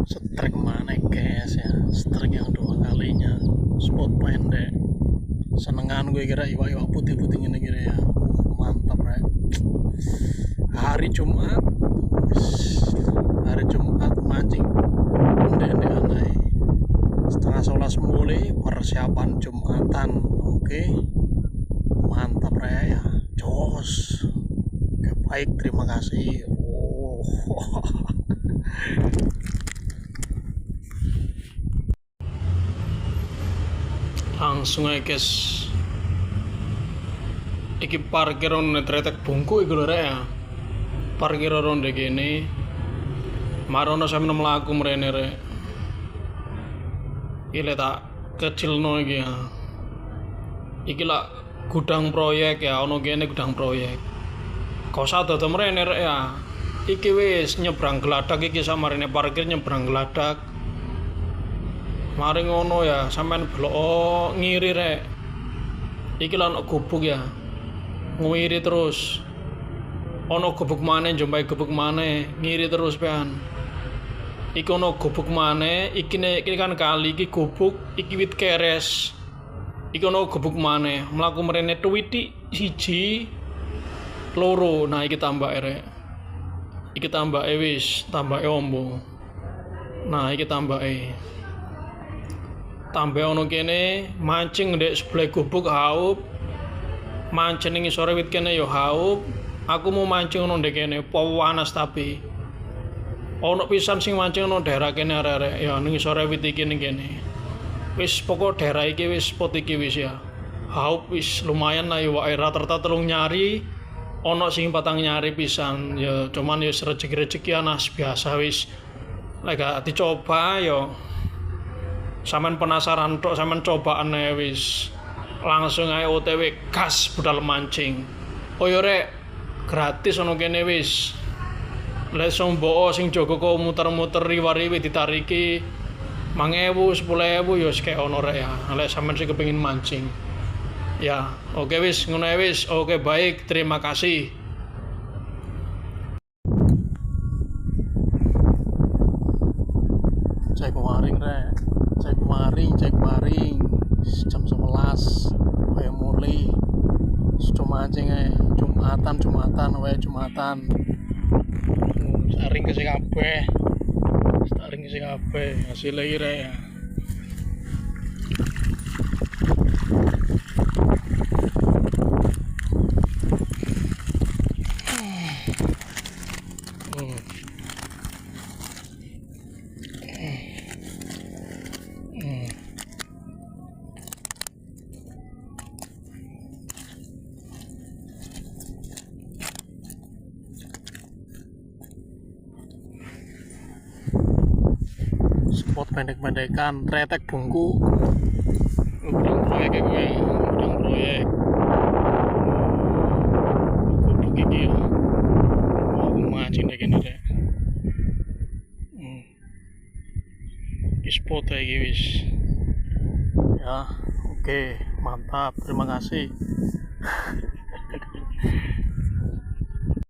Strike mana guys ya, strike yang dua kalinya, spot pendek. Senengan gue kira iwak-iwak putih-putih ini kira ya. Mantap ya. Hari Jumat, mancing ndek-ndek aneh. Setengah 11 mulai persiapan Jumatan. Oke. Mantap ya. Jos. Oke, baik, terima kasih. Oh. Langsung aja guys, iki parkir on tretek bungku iku lho rek ya, parkir ronde gini marono sampe mlaku mrene rek, iki tak kecilno iki ya, iki lah gudang proyek ya, ono kene gudang proyek kau sadar mrene rek ya, iki wis nyebrang Geladak iki samarene parkir nyebrang Geladak. Mari ngono ya, sampean blok ngiri rek. Iki lah ono gubuk ya. Ngiri terus. Ono gubuk maneh, njompai gubuk maneh, ngiri terus pean. Iki ono gubuk maneh, iki kan kali iki gubuk, iki wit keres. Iki ono gubuk maneh, mlaku mrene tuwiti siji loro. Nah iki tambah rek. Iki tambah wis, tambah ombo. Nah iki tambah tambah ono kene mancing ndek sebelah gubuk haup, mancing ning sore wit kene yo haup. Aku mau mancing ono ndek kene panas, tapi ono pisan sing mancing ono daerah kene arek-arek ya ning sore wit iki ning kene. Wis pokok daerah iki wis spot iki wis ya. Haup wis lumayan lah yo wae rata-rata telung nyari. Ono sing patang nyari pisan ya, cuman ya rezeki-rezeki anas biasa wis. Lek gak dicoba yo sampean penasaran tok, sampean cobaan wis langsung ae OTW gas budal mancing. Oh yo rek, gratis ono kene wis. Lek sombo sing jaga kok muter-muter riwari ditariki 5.000 10.000 yo sik ono rek ya. Lek sampean sing kepengin mancing. Ya, oke wis ngono wis. Oke baik, terima kasih. Cek waring rek. Cek maring jam 11 wae mulai cuma mancing ae Jumatan wae Jumatan saring ke kabeh hasil iki rek ya. Spot pendek-pendekan tretek bungku gudang proyek gue, gudang proyek gubuk iki ya mau mancing deh gini deh. Spot lagi wis ya. Oke, mantap, terima kasih.